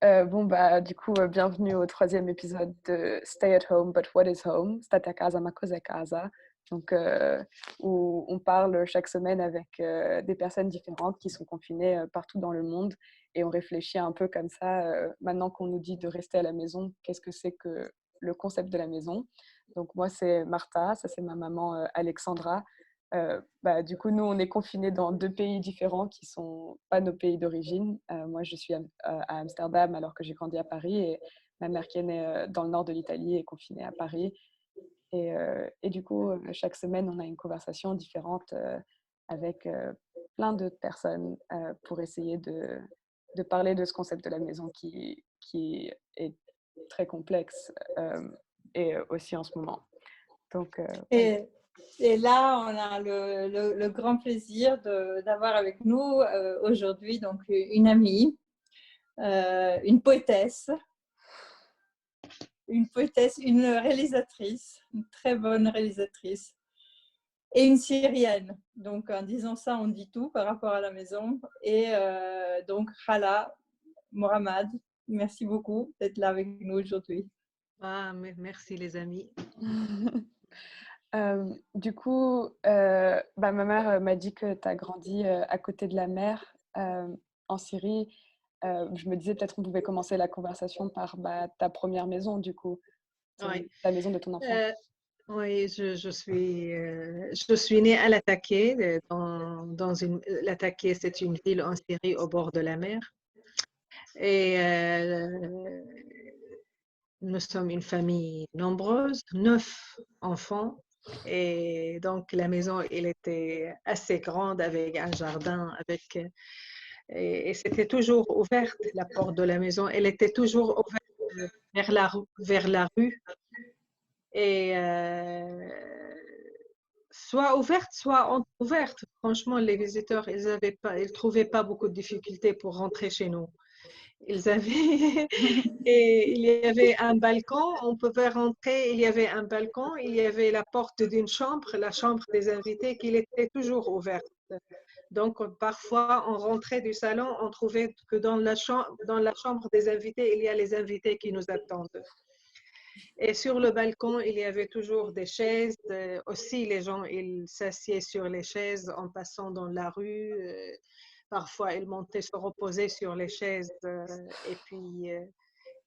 Du coup, bienvenue au troisième épisode de Stay at Home, but what is home? State a casa, ma cosa è casa. Donc, où on parle chaque semaine avec des personnes différentes qui sont confinées partout dans le monde et on réfléchit un peu comme ça. Maintenant qu'on nous dit de rester à la maison, qu'est-ce que c'est que le concept de la maison? Donc, moi, c'est Martha, ça c'est ma maman Alexandra. Du coup, nous, on est confinés dans deux pays différents qui sont pas nos pays d'origine. Moi, je suis à Amsterdam alors que j'ai grandi à Paris et ma mère qui est née dans le nord de l'Italie est confinée à Paris. Et du coup, chaque semaine, on a une conversation différente avec plein d'autres personnes pour essayer de parler de ce concept de la maison qui est très complexe et aussi en ce moment. Donc, voilà. Et, et là, on a le grand plaisir d'avoir avec nous aujourd'hui donc une amie, une poétesse, une réalisatrice, une très bonne réalisatrice, et une Syrienne. Donc, en disant ça, on dit tout par rapport à la maison. Et donc, Hala Mohamed, merci beaucoup d'être là avec nous aujourd'hui. Merci les amis. Ma mère m'a dit que tu as grandi à côté de la mer en Syrie. Je me disais peut-être on pouvait commencer la conversation par ta première maison, du coup, Oui, la maison de ton enfant. oui, je suis née à Latakia. Latakia, c'est une ville en Syrie au bord de la mer. Et nous sommes une famille nombreuse, 9 enfants. Et donc, la maison, elle était assez grande avec un jardin, et c'était toujours ouverte, la porte de la maison. Elle était toujours ouverte vers la rue. Et soit ouverte, soit entrouverte. Franchement, les visiteurs, ils trouvaient pas beaucoup de difficultés pour rentrer chez nous. Et il y avait un balcon, on pouvait rentrer, il y avait un balcon, il y avait la porte d'une chambre, la chambre des invités, qui était toujours ouverte. Donc, parfois, on rentrait du salon, on trouvait que dans la chambre des invités, il y a les invités qui nous attendent. Et sur le balcon, il y avait toujours des chaises. Aussi, les gens, ils s'assiedent sur les chaises en passant dans la rue. Parfois, ils montaient se reposer sur les chaises et puis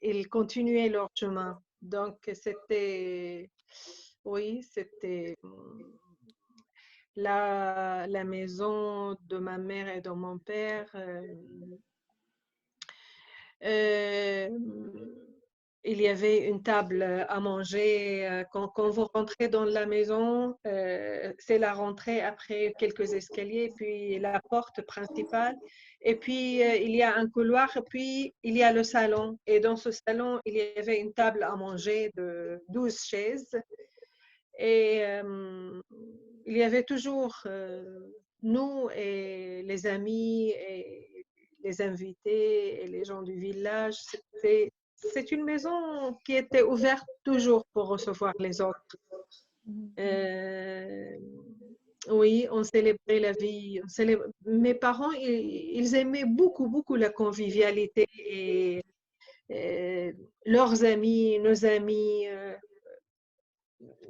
ils continuaient leur chemin. Donc, c'était la maison de ma mère et de mon père. Il y avait une table à manger. Quand vous rentrez dans la maison, c'est la rentrée après quelques escaliers, puis la porte principale. Et puis, il y a un couloir, puis il y a le salon. Et dans ce salon, il y avait une table à manger de 12 chaises. Et il y avait toujours nous et les amis et les invités et les gens du village. C'est une maison qui était ouverte toujours pour recevoir les autres. Oui, on célébrait la vie. Mes parents, ils aimaient beaucoup, beaucoup la convivialité et leurs amis, nos amis.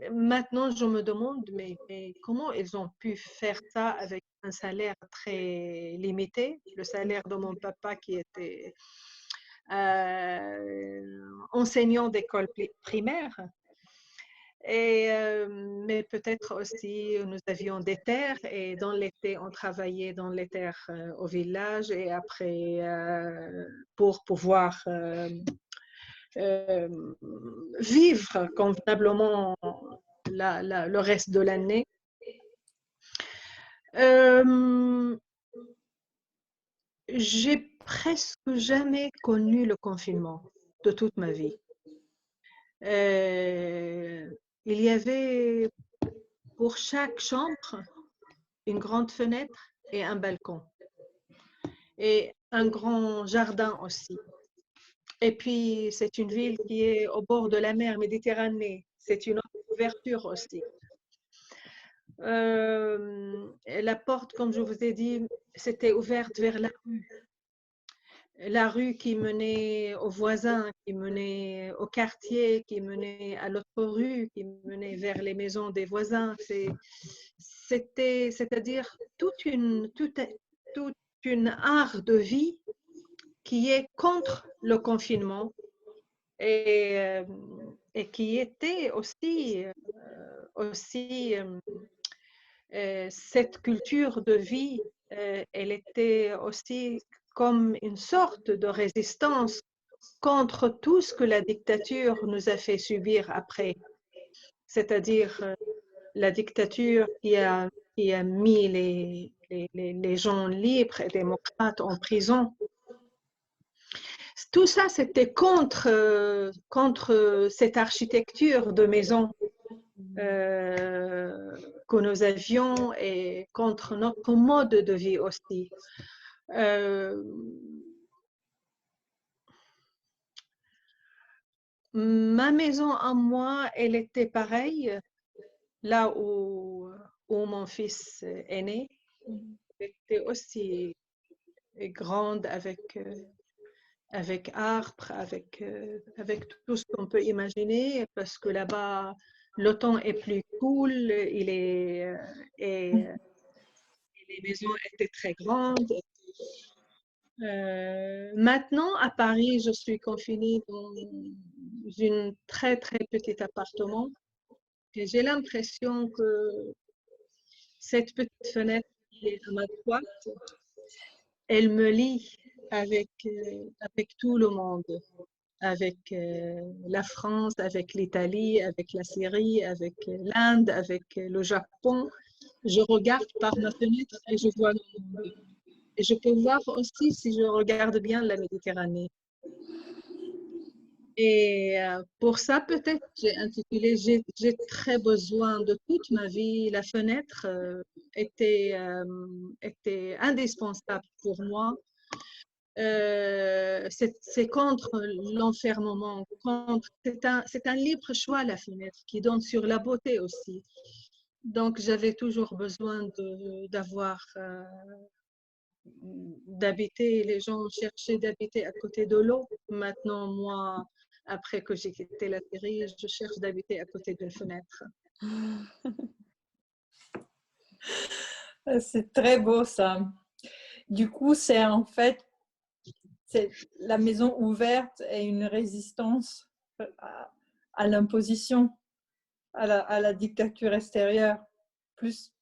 Maintenant, je me demande, mais comment ils ont pu faire ça avec un salaire très limité, le salaire de mon papa qui était enseignant d'école primaire. Mais peut-être aussi, nous avions des terres et dans l'été, on travaillait dans les terres au village et après, pour pouvoir vivre convenablement le reste de l'année. J'ai presque jamais connu le confinement de toute ma vie. Il y avait pour chaque chambre une grande fenêtre et un balcon et un grand jardin aussi. Et puis, c'est une ville qui est au bord de la mer Méditerranée. C'est une autre ouverture aussi. La porte, comme je vous ai dit, c'était ouverte vers la rue. la rue qui menait aux voisins, qui menait au quartier, qui menait à l'autre rue, qui menait vers les maisons des voisins. C'est-à-dire toute une art de vie qui est contre le confinement et qui était aussi cette culture de vie, elle était aussi comme une sorte de résistance contre tout ce que la dictature nous a fait subir après, c'est-à-dire la dictature qui a mis les gens libres et démocrates en prison. Tout ça, c'était contre cette architecture de maison que nous avions et contre notre mode de vie aussi. Ma maison à moi, elle était pareille, là où mon fils est né. Elle était aussi grande avec arbres, avec tout ce qu'on peut imaginer, parce que là-bas, le temps est plus cool, et les maisons étaient très grandes. Maintenant, à Paris, je suis confinée dans un très, très petit appartement. Et j'ai l'impression que cette petite fenêtre qui est à ma droite, elle me lie avec tout le monde, avec la France, avec l'Italie, avec la Syrie, avec l'Inde, avec le Japon. Je regarde par ma fenêtre et je vois le monde. Et je peux voir aussi, si je regarde bien, la Méditerranée. Et pour ça, peut-être, j'ai intitulé « J'ai très besoin de toute ma vie ». La fenêtre était indispensable pour moi. C'est contre l'enfermement. C'est un libre choix, la fenêtre, qui donne sur la beauté aussi. Donc, j'avais toujours besoin d'habiter, les gens cherchaient d'habiter à côté de l'eau. Maintenant, moi, après que j'ai quitté la Syrie, je cherche d'habiter à côté d'une fenêtre. C'est très beau ça. Du coup, c'est en fait la maison ouverte et une résistance à l'imposition, à la dictature extérieure. Plus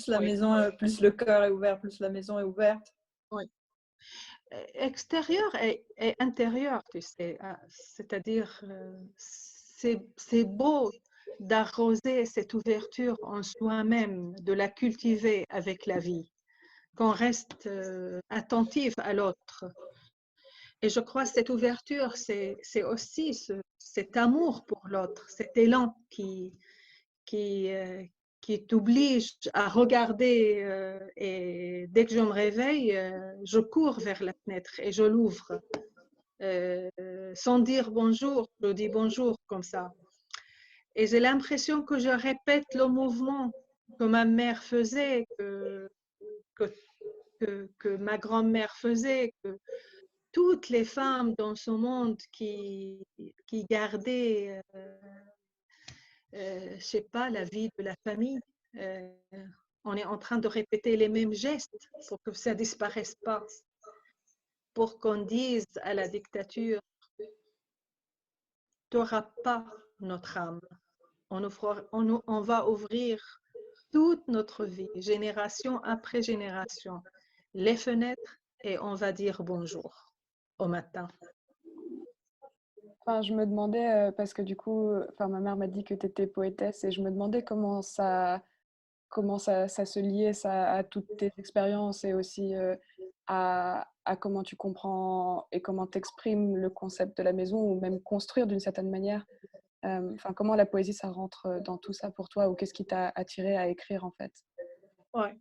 la Oui. maison, plus le cœur est ouvert, plus la maison est ouverte. Oui. Extérieur et intérieur, tu sais. C'est-à-dire, c'est beau d'arroser cette ouverture en soi-même, de la cultiver avec la vie, qu'on reste attentif à l'autre. Et je crois que cette ouverture, c'est aussi cet amour pour l'autre, cet élan qui t'oblige à regarder et dès que je me réveille, je cours vers la fenêtre et je l'ouvre. Sans dire bonjour, je dis bonjour comme ça. Et j'ai l'impression que je répète le mouvement que ma mère faisait, que ma grand-mère faisait, que toutes les femmes dans ce monde qui gardaient, je sais pas, la vie de la famille. On est en train de répéter les mêmes gestes pour que ça disparaisse pas, pour qu'on dise à la dictature, tu n'auras pas notre âme. On va ouvrir toute notre vie, génération après génération, les fenêtres et on va dire bonjour au matin. Enfin, je me demandais, parce que du coup, enfin, ma mère m'a dit que tu étais poétesse et je me demandais comment ça se liait ça, à toutes tes expériences et aussi à comment tu comprends et comment tu exprimes le concept de la maison ou même construire d'une certaine manière. Enfin, comment la poésie, ça rentre dans tout ça pour toi ou qu'est-ce qui t'a attiré à écrire en fait? Ouais.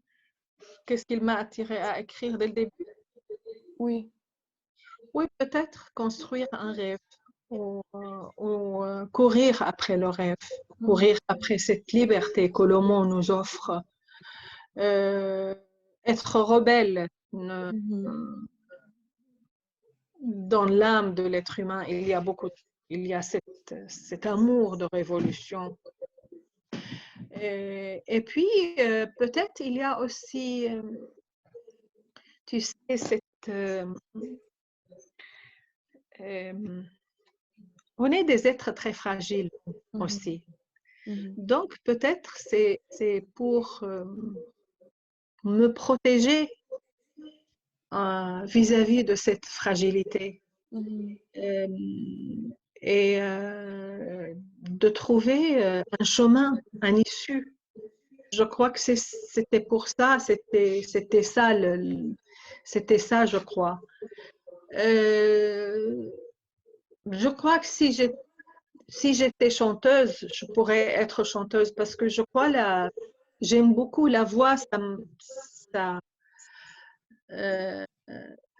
Qu'est-ce qui m'a attiré à écrire dès le début? Oui. Oui, peut-être construire un rêve ou courir après le rêve, courir après cette liberté que le monde nous offre, être rebelle, dans l'âme de l'être humain, il y a cet amour de révolution. Et puis, peut-être il y a aussi, tu sais, on est des êtres très fragiles aussi. Donc, peut-être c'est pour me protéger vis-à-vis de cette fragilité. Et de trouver un chemin, un issue. Je crois que c'était pour ça, c'était ça, je crois. Je crois que si j'étais chanteuse, je pourrais être chanteuse parce que je crois j'aime beaucoup la voix,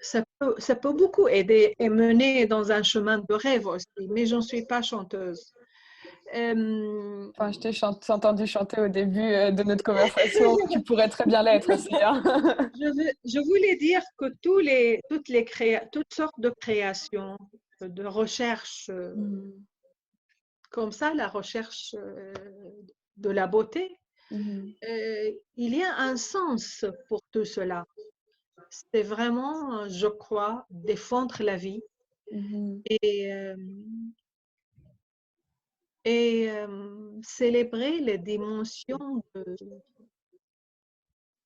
ça peut beaucoup aider et mener dans un chemin de rêve aussi, mais je ne suis pas chanteuse. Enfin, je t'ai entendu chanter au début de notre conversation. Tu pourrais très bien l'être aussi. Hein. Je voulais dire que toutes sortes de créations, de recherche, comme ça, la recherche de la beauté, il y a un sens pour tout cela. C'est vraiment, je crois, défendre la vie et célébrer les dimensions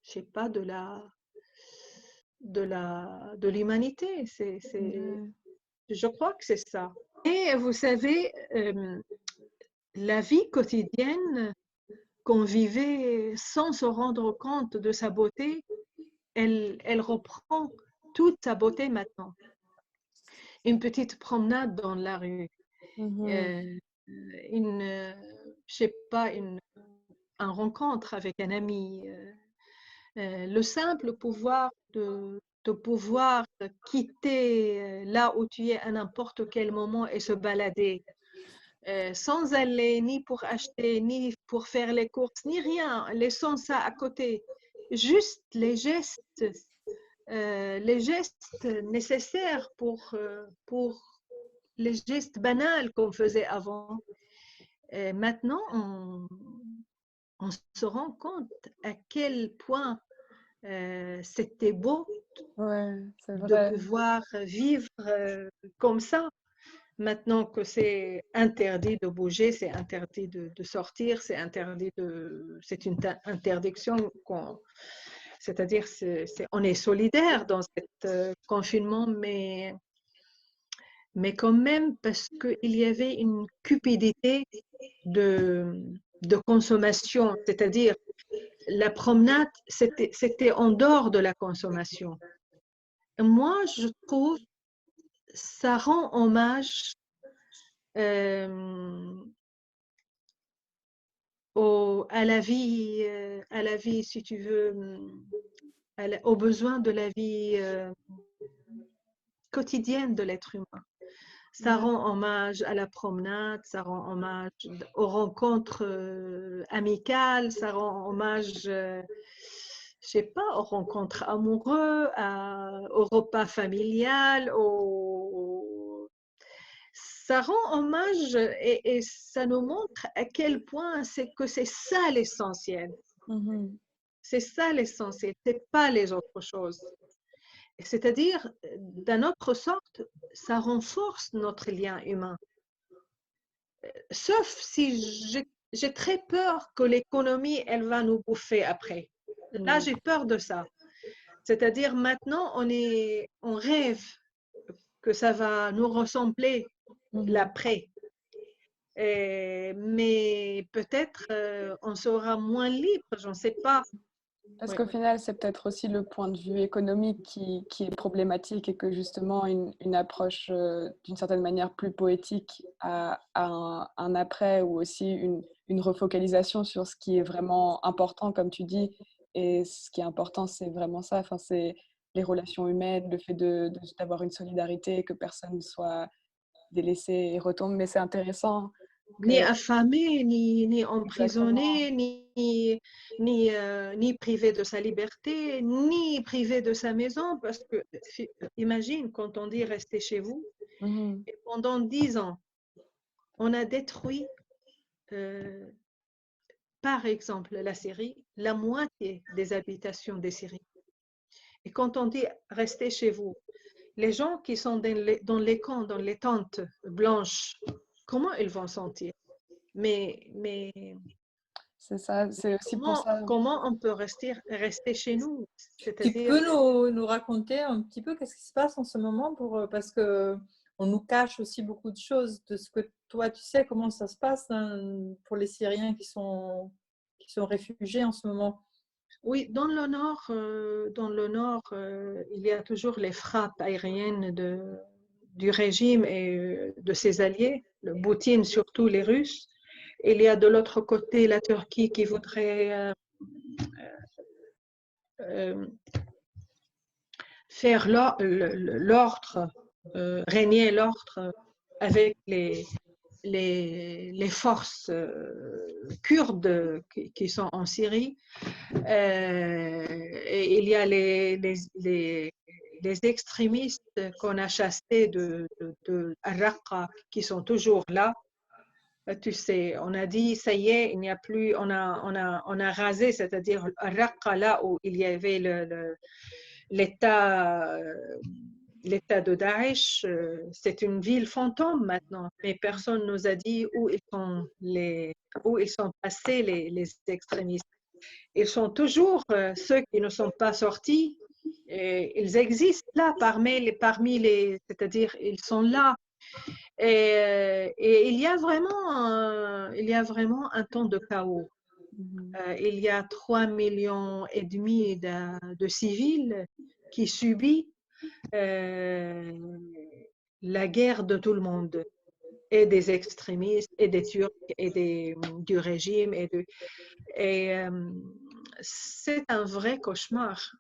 je sais pas, de l'humanité. Je crois que c'est ça. Et vous savez, la vie quotidienne qu'on vivait sans se rendre compte de sa beauté, elle reprend toute sa beauté maintenant. Une petite promenade dans la rue, je sais pas, une rencontre avec un ami, le simple pouvoir de pouvoir quitter là où tu es à n'importe quel moment et se balader, sans aller ni pour acheter, ni pour faire les courses, ni rien, laissant ça à côté. Juste les gestes nécessaires pour les gestes banals qu'on faisait avant. Et maintenant, on se rend compte à quel point c'était beau de pouvoir vivre comme ça. Maintenant que c'est interdit de bouger, c'est interdit de sortir, c'est une interdiction. C'est-à-dire, on est solidaire dans ce confinement, mais quand même parce qu'il y avait une cupidité de consommation, c'est-à-dire la promenade, c'était en dehors de la consommation. Moi, je trouve ça rend hommage à la vie, si tu veux, aux besoins de la vie quotidienne de l'être humain. Ça rend hommage à la promenade, ça rend hommage aux rencontres amicales, ça rend hommage, je sais pas, aux rencontres amoureuses, au repas familial, ça rend hommage et ça nous montre à quel point c'est ça l'essentiel. C'est ça l'essentiel, c'est pas les autres choses. C'est-à-dire, d'une autre sorte, ça renforce notre lien humain. Sauf si j'ai très peur que l'économie, elle va nous bouffer après. Là, j'ai peur de ça. C'est-à-dire, maintenant, on rêve que ça va nous ressembler l'après. Mais peut-être on sera moins libre, je ne sais pas. Parce qu'au final, c'est peut-être aussi le point de vue économique qui est problématique et que justement une approche d'une certaine manière plus poétique à un après ou aussi une refocalisation sur ce qui est vraiment important, comme tu dis. Et ce qui est important, c'est vraiment ça. Enfin, c'est les relations humaines, le fait d'avoir une solidarité, que personne ne soit délaissé et retombe. Mais c'est intéressant. Ni affamé, ni emprisonné, ni ni privé de sa liberté, ni privé de sa maison, parce que imagine quand on dit restez chez vous, et pendant 10 ans, on a détruit, par exemple, la Syrie, la moitié des habitations des Syriens. Et quand on dit restez chez vous, les gens qui sont dans les camps, dans les tentes blanches, comment ils vont sentir? Mais C'est ça, c'est aussi pour ça. comment on peut rester chez nous? Tu C'est-à-dire, peux nous raconter un petit peu qu'est-ce qui se passe en ce moment parce que on nous cache aussi beaucoup de choses de ce que toi tu sais comment ça se passe hein, pour les Syriens qui sont réfugiés en ce moment. oui, dans le nord, il y a toujours les frappes aériennes du régime et de ses alliés, le Poutine, surtout les Russes. Il y a de l'autre côté la Turquie qui voudrait faire l'ordre, régner l'ordre avec les forces kurdes qui sont en Syrie. Et il y a les extrémistes qu'on a chassés de Al-Raqqa qui sont toujours là. Tu sais, on a dit, ça y est, il n'y a plus, on a rasé, c'est-à-dire Al-Raqqa, là où il y avait l'État de Daesh, c'est une ville fantôme maintenant, mais personne nous a dit où ils sont passés les extrémistes. Ils sont toujours ceux qui ne sont pas sortis, et ils existent là parmi les, c'est-à-dire ils sont là. Et il y a vraiment un temps de chaos. Il y a 3,5 millions de civils qui subissent la guerre de tout le monde, et des extrémistes, et des Turcs, et du régime. C'est un vrai cauchemar.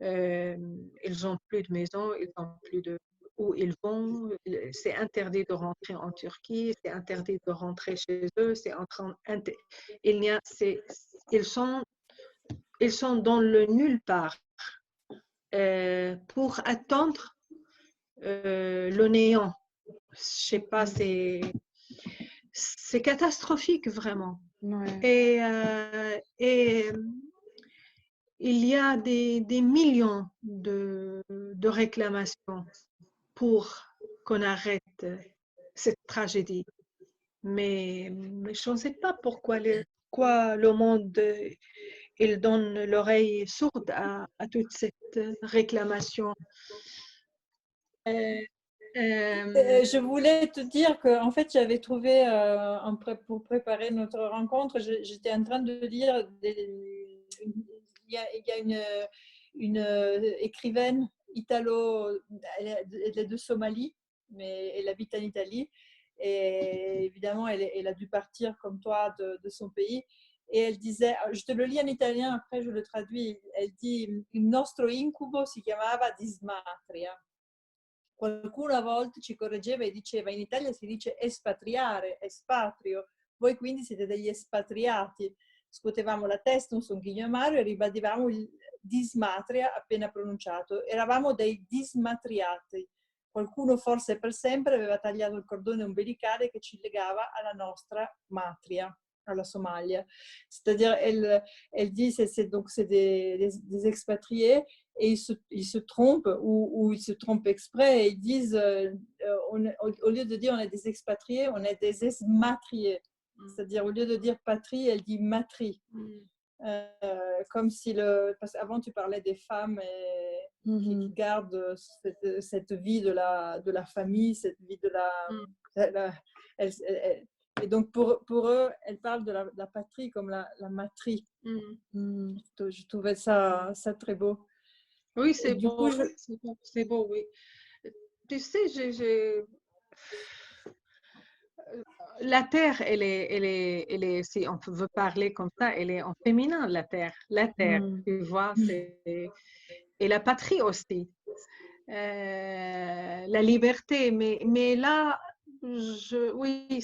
Ils n'ont plus de maison, ils n'ont plus de où ils vont. C'est interdit de rentrer en Turquie, c'est interdit de rentrer chez eux. Ils sont dans le nulle part pour attendre le néant. Je sais pas, c'est catastrophique vraiment. Ouais. Et il y a des millions de réclamations pour qu'on arrête cette tragédie. Mais je ne sais pas pourquoi le monde il donne l'oreille sourde à toute cette réclamation. Je voulais te dire que en fait j'avais trouvé pour préparer notre rencontre, j'étais en train de lire il y a une écrivaine italo, elle est de Somalie, mais elle habite en Italie et évidemment elle a dû partir comme toi de son pays. Et elle disait, je te le lis en italien, après je le traduis, elle dit il nostro incubo si chiamava dismatria. Qualcuno a volte ci correggeva e diceva in Italia si dice espatriare, espatrio, voi quindi siete degli espatriati. Scuotevamo la testa, un songhigno amaro e ribadivamo il dismatria appena pronunciato. Eravamo dei dismatriati. Qualcuno forse per sempre aveva tagliato il cordone ombelicale che ci legava alla nostra matria, alla Somalia. C'est-à-dire, elle dit donc c'est des expatriés et ils se trompent ou ils se trompent exprès et ils disent au lieu de dire on est des expatriés, on est des exmatriés. C'est-à-dire au lieu de dire patrie, elle dit matrie. Comme si parce qu'avant tu parlais des femmes qui gardent cette vie de la famille, cette vie de la et donc pour eux, elle parle de la patrie comme la matrie. Je trouvais ça très beau. Oui, c'est beau, coup, c'est beau, oui. Tu sais, la terre, elle est, si on veut parler comme ça, elle est en féminin, la terre, tu vois, et la patrie aussi, la liberté, mais là, oui,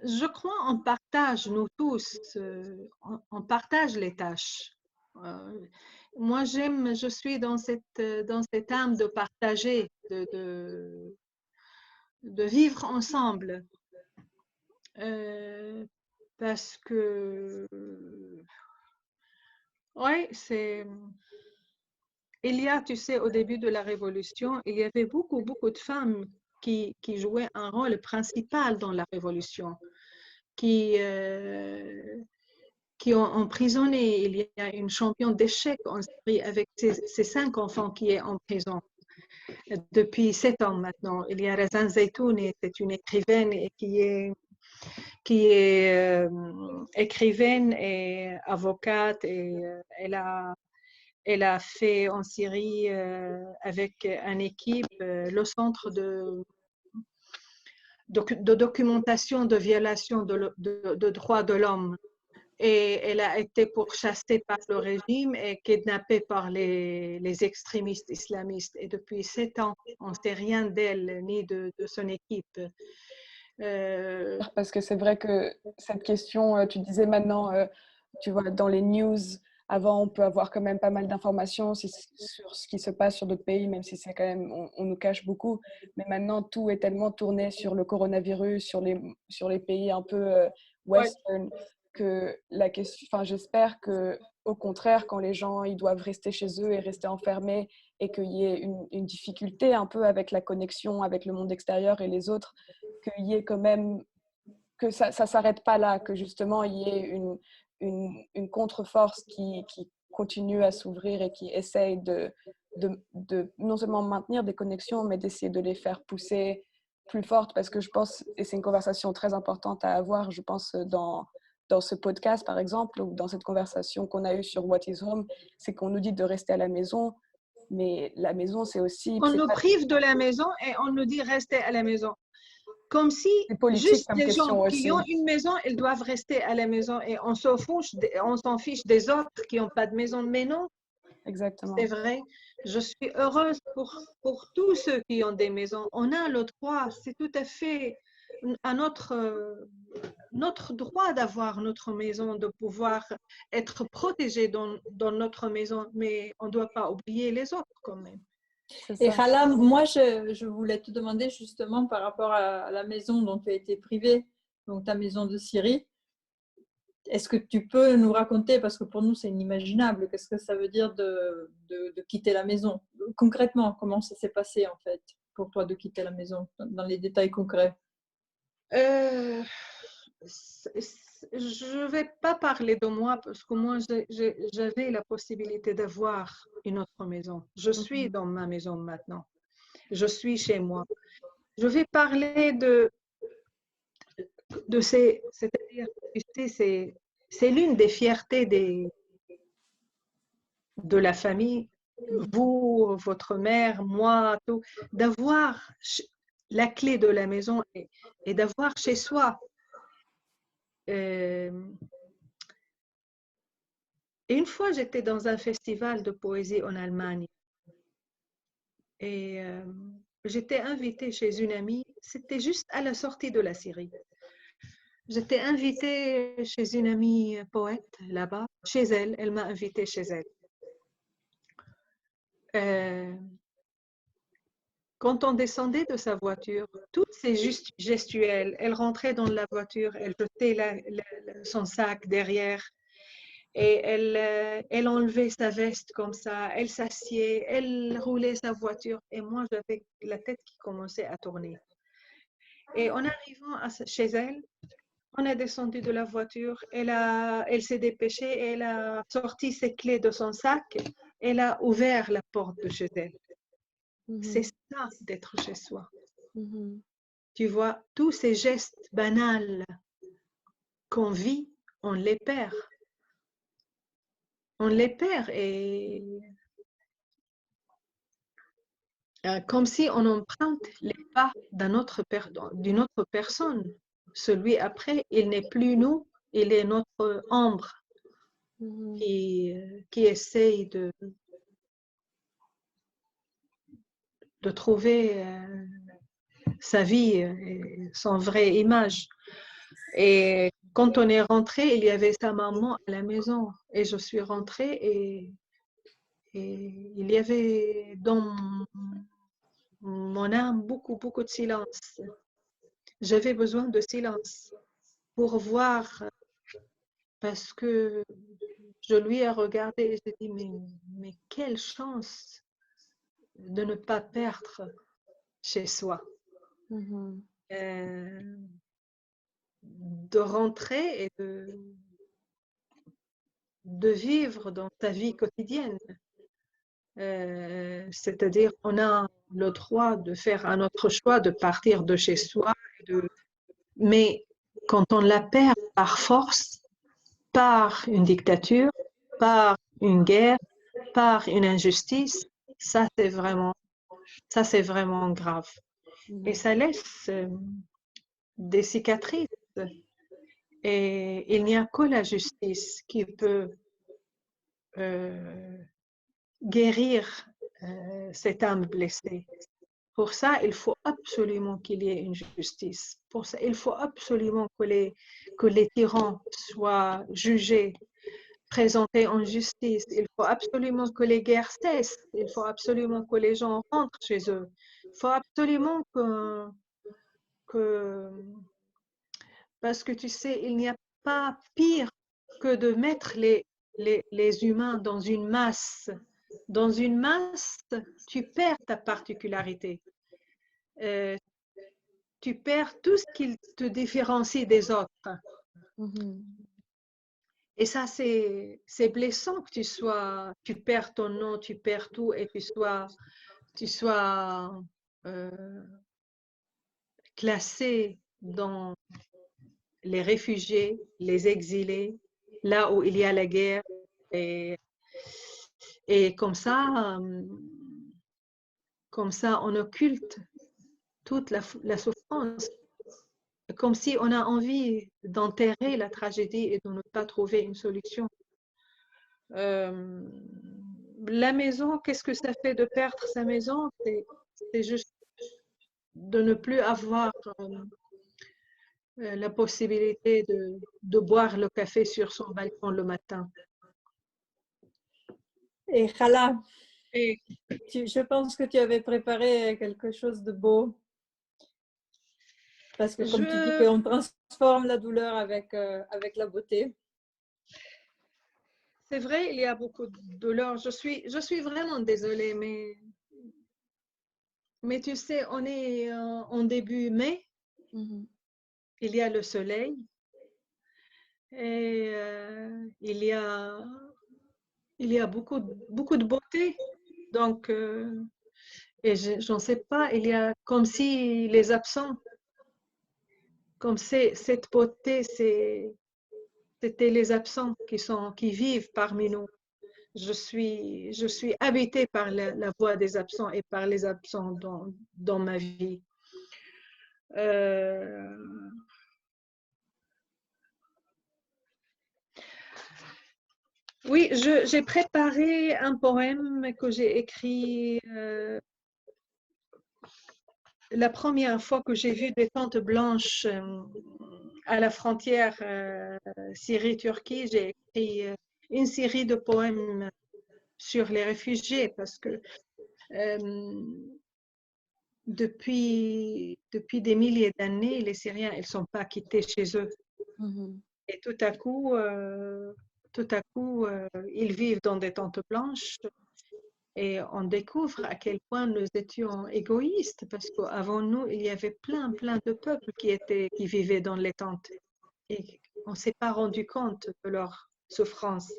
je crois on partage, nous tous, on partage les tâches. Moi, je suis dans cette âme de partager, de vivre ensemble. Parce que, ouais, il y a, tu sais, au début de la Révolution, il y avait beaucoup de femmes qui jouaient un rôle principal dans la Révolution, qui ont emprisonné. Il y a une championne d'échecs en Syrie avec ses 5 enfants qui est en prison depuis 7 ans maintenant. Il y a Razan Zaitouni, c'est une écrivaine et qui est écrivaine et avocate et elle a fait en Syrie avec une équipe le centre de documentation de violation de droits de l'homme. Et elle a été pourchassée par le régime et kidnappée par les extrémistes islamistes. Et depuis 7 ans, on ne sait rien d'elle ni de son équipe. Parce que c'est vrai que cette question, tu disais maintenant, tu vois, dans les news, avant, on peut avoir quand même pas mal d'informations sur ce qui se passe sur d'autres pays, même si c'est quand même, on nous cache beaucoup. Mais maintenant, tout est tellement tourné sur le coronavirus, sur les pays un peu western, que la question, enfin, j'espère que, au contraire, quand les gens ils doivent rester chez eux et rester enfermés et qu'il y ait une difficulté un peu avec la connexion avec le monde extérieur et les autres, qu'il y ait quand même, que ça ne s'arrête pas là, que justement il y ait une contre-force qui continue à s'ouvrir et qui essaye de non seulement maintenir des connexions, mais d'essayer de les faire pousser plus fortes, parce que je pense, et c'est une conversation très importante à avoir, je pense, dans ce podcast, par exemple, ou dans cette conversation qu'on a eue sur What is Home, c'est qu'on nous dit de rester à la maison, mais la maison, c'est aussi... On nous prive de la maison et on nous dit rester à la maison. Comme si juste les gens qui ont une maison, ils doivent rester à la maison et on s'en fiche des autres qui n'ont pas de maison. Mais non, exactement. C'est vrai. Je suis heureuse pour tous ceux qui ont des maisons. On a le droit, c'est tout à fait à notre droit d'avoir notre maison, de pouvoir être protégé dans notre maison, mais on ne doit pas oublier les autres quand même. Et Hala, moi, je voulais te demander justement par rapport à la maison dont tu as été privée, donc ta maison de Syrie. Est-ce que tu peux nous raconter, parce que pour nous c'est inimaginable, qu'est-ce que ça veut dire de quitter la maison? Concrètement, comment ça s'est passé en fait pour toi de quitter la maison, dans les détails concrets? Je ne vais pas parler de moi parce que moi j'avais la possibilité d'avoir une autre maison. Je suis dans ma maison maintenant. Je suis chez moi. Je vais parler c'est-à-dire, tu sais, c'est l'une des fiertés de la famille, vous, votre mère, moi, tout, d'avoir la clé de la maison et d'avoir chez soi. Et une fois, j'étais dans un festival de poésie en Allemagne et j'étais invitée chez une amie, c'était juste à la sortie de la Syrie. J'étais invitée chez une amie poète là-bas, chez elle, elle m'a invitée chez elle. Quand on descendait de sa voiture, toutes ces gestuelles, elle rentrait dans la voiture, elle jetait son sac derrière et elle enlevait sa veste comme ça, elle s'assied, elle roulait sa voiture et moi j'avais la tête qui commençait à tourner. Et en arrivant chez elle, on a descendu de la voiture, elle s'est dépêchée, elle a sorti ses clés de son sac, elle a ouvert la porte de chez elle. C'est ça d'être chez soi. Tu vois, tous ces gestes banals qu'on vit, on les perd. On les perd et comme si on emprunte les pas d'une autre personne. Celui après, il n'est plus nous, il est notre ombre qui essaye de trouver sa vie et son vraie image. Et quand on est rentré, il y avait sa maman à la maison. Et je suis rentrée et il y avait dans mon âme beaucoup, beaucoup de silence. J'avais besoin de silence pour voir, parce que je lui ai regardé et j'ai dit, mais quelle chance de ne pas perdre chez soi. De rentrer et de vivre dans ta vie quotidienne. C'est-à-dire, on a le droit de faire un autre choix, de partir de chez soi, mais quand on la perd par force, par une dictature, par une guerre, par une injustice, ça c'est vraiment grave. Et ça laisse des cicatrices. Et il n'y a que la justice qui peut guérir cette âme blessée. Pour ça, il faut absolument qu'il y ait une justice. Pour ça, il faut absolument que les tyrans soient jugés, présentés en justice. Il faut absolument que les guerres cessent. Il faut absolument que les gens rentrent chez eux. Il faut absolument que parce que tu sais, il n'y a pas pire que de mettre les humains dans une masse. Dans une masse, tu perds ta particularité. Tu perds tout ce qui te différencie des autres. Et ça, c'est blessant que tu perds ton nom, tu perds tout et tu sois classé dans les réfugiés, les exilés, là où il y a la guerre. Et comme ça, on occulte toute la souffrance. Comme si on a envie d'enterrer la tragédie et de ne pas trouver une solution. La maison, qu'est-ce que ça fait de perdre sa maison? C'est juste de ne plus avoir la possibilité de boire le café sur son balcon le matin. Et Khala, je pense que tu avais préparé quelque chose de beau. Parce que comme tu dis qu'on transforme la douleur avec la beauté. C'est vrai, il y a beaucoup de douleur. Je suis vraiment désolée, mais tu sais, on est en début mai. Il y a le soleil. Et il y a beaucoup de beauté. Donc, et j'en sais pas, il y a comme si les absents, comme cette beauté, c'était les absents qui vivent parmi nous. Je suis habitée par la voix des absents et par les absents dans ma vie. Oui, j'ai préparé un poème que j'ai écrit la première fois que j'ai vu des tentes blanches à la frontière Syrie-Turquie. J'ai écrit une série de poèmes sur les réfugiés parce que depuis des milliers d'années, les Syriens, ils ne sont pas quittés chez eux. Et tout à coup, ils vivent dans des tentes blanches et on découvre à quel point nous étions égoïstes parce qu'avant nous, il y avait plein de peuples qui vivaient dans les tentes et on ne s'est pas rendu compte de leur souffrance.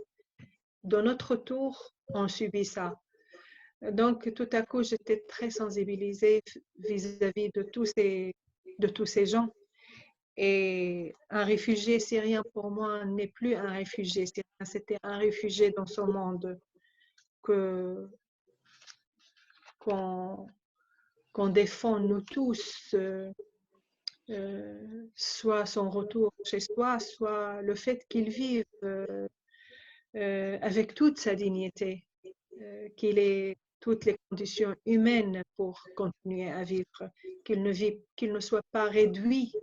De notre tour, on subit ça. Donc, tout à coup, j'étais très sensibilisée vis-à-vis de tous ces gens. Et un réfugié syrien, pour moi, n'est plus un réfugié syrien, c'était un réfugié dans ce monde qu'on défend nous tous, soit son retour chez soi, soit le fait qu'il vive avec toute sa dignité, qu'il ait toutes les conditions humaines pour continuer à vivre, qu'il ne soit pas réduit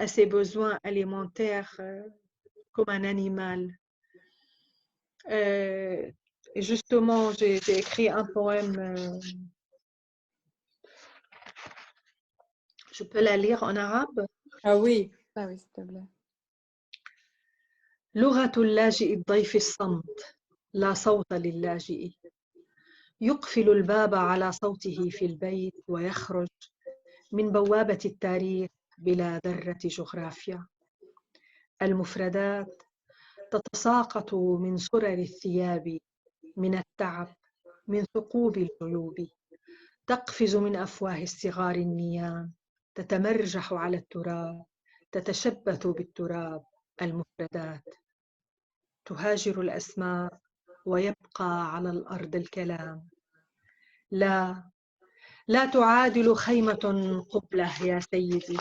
à ses besoins alimentaires comme un animal. Et justement, j'ai écrit un poème, je peux la lire en arabe. Ah oui. Ah oui, s'il te plaît. لغة اللاجئ الضيف الصمت لا صوت للاجئ يقفل الباب على صوته في البيت ويخرج من بوابة التاريخ بلا ذرة جغرافيا. المفردات تتساقط من سرر الثياب، من التعب، من ثقوب الجيوب، تقفز من أفواه الصغار النيام، تتمرجح على التراب، تتشبث بالتراب. المفردات تهاجر الأسماء ويبقى على الأرض الكلام. لا تعادل خيمة قبلة يا سيدي،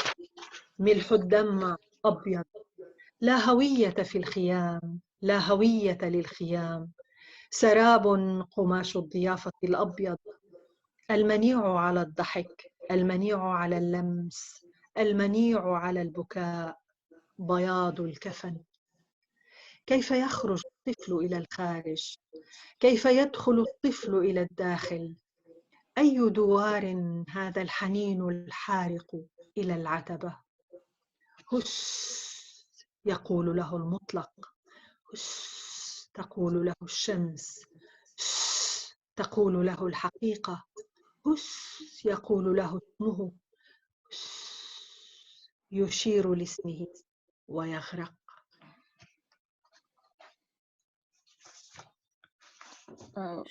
ملح الدم أبيض، لا هوية في الخيام، لا هوية للخيام. سراب قماش الضيافة الأبيض، المنيع على الضحك، المنيع على اللمس، المنيع على البكاء، بياض الكفن. كيف يخرج الطفل إلى الخارج؟ كيف يدخل الطفل إلى الداخل؟ أي دوار هذا الحنين الحارق إلى العتبة؟ هس يقول له المطلق، هس تقول له الشمس، هس تقول له الحقيقة، هس يقول له اسمه، هس يشير لاسمه ويغرق. Wow.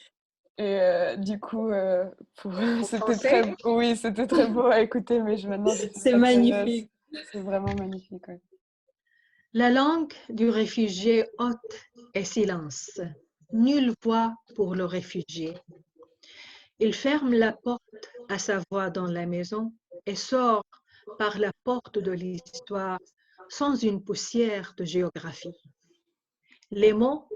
Et du coup, c'était Français? oui, c'était très beau à écouter, mais maintenant je sais C'est pas magnifique. c'est vraiment magnifique. Ouais. La langue du réfugié ôte est silence. Nulle voix pour le réfugié. Il ferme la porte à sa voix dans la maison et sort par la porte de l'histoire sans une poussière de géographie. Les mots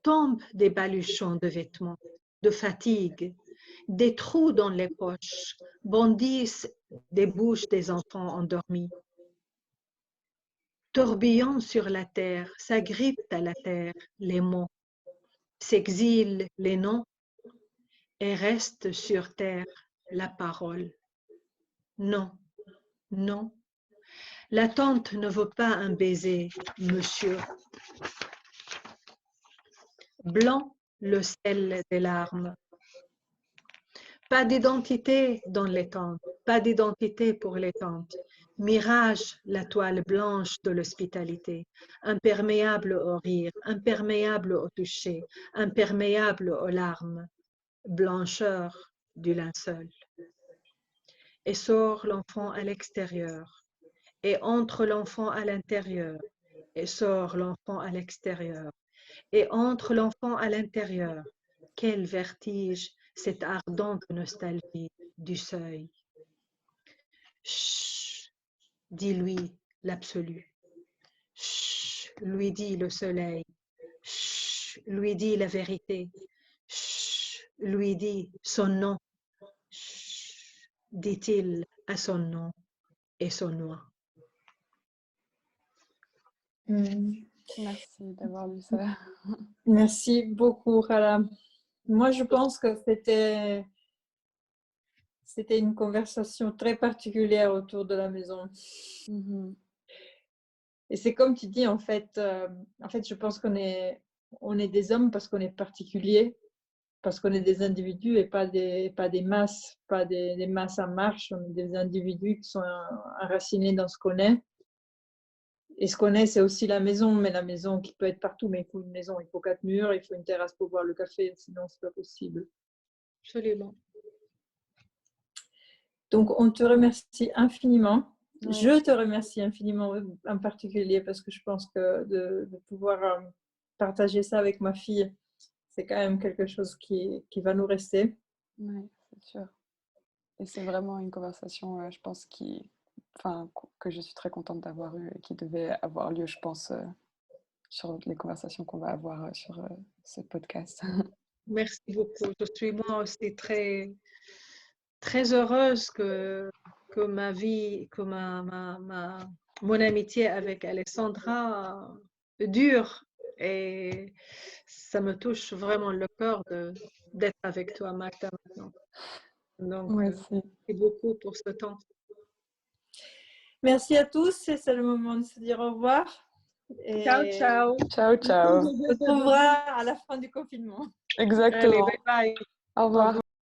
tombent des baluchons de vêtements, de fatigue, des trous dans les poches, bondissent des bouches des enfants endormis. Tourbillonnent sur la terre, s'agrippent à la terre les mots, s'exilent les noms et reste sur terre la parole. Non, non, l'attente ne vaut pas un baiser, monsieur. Blanc, le sel des larmes. Pas d'identité dans les tentes, pas d'identité pour les tentes. Mirage, la toile blanche de l'hospitalité, imperméable au rire, imperméable au toucher, imperméable aux larmes, blancheur du linceul. Et sort l'enfant à l'extérieur, et entre l'enfant à l'intérieur, et sort l'enfant à l'extérieur, et entre l'enfant à l'intérieur. Quel vertige, cette ardente nostalgie du seuil. Chut, dis-lui l'absolu. Chut, lui dit le soleil. Chut, lui dit la vérité. Chut, lui dit son nom. Chut, dit-il à son nom et son nom. Merci d'avoir lu ça. Merci beaucoup, Hala. Moi, je pense que c'était une conversation très particulière autour de la maison. Et c'est comme tu dis, en fait, je pense qu'on est des hommes parce qu'on est particuliers, parce qu'on est des individus et pas des masses, pas des masses en marche. On est des individus qui sont enracinés dans ce qu'on est. Et ce qu'on est, c'est aussi la maison, mais la maison qui peut être partout. Mais il faut une maison, il faut 4 murs, il faut une terrasse pour boire le café, sinon c'est pas possible. Absolument. Donc, on te remercie infiniment. Ouais. Je te remercie infiniment en particulier parce que je pense que de pouvoir partager ça avec ma fille, c'est quand même quelque chose qui va nous rester. Oui, c'est sûr. Et c'est vraiment une conversation, je pense, que je suis très contente d'avoir eue et qui devait avoir lieu, je pense, sur les conversations qu'on va avoir sur ce podcast. Merci beaucoup. Je suis moi aussi très, très heureuse que ma vie, que mon amitié avec Alessandra dure et ça me touche vraiment le cœur d'être avec toi, Magda, maintenant. Donc, Moi aussi. merci beaucoup pour ce temps. Merci à tous et c'est le moment de se dire au revoir. Et Ciao, ciao. Ciao, ciao. on se retrouvera à la fin du confinement. Allez, Exactement. bye bye. Au revoir.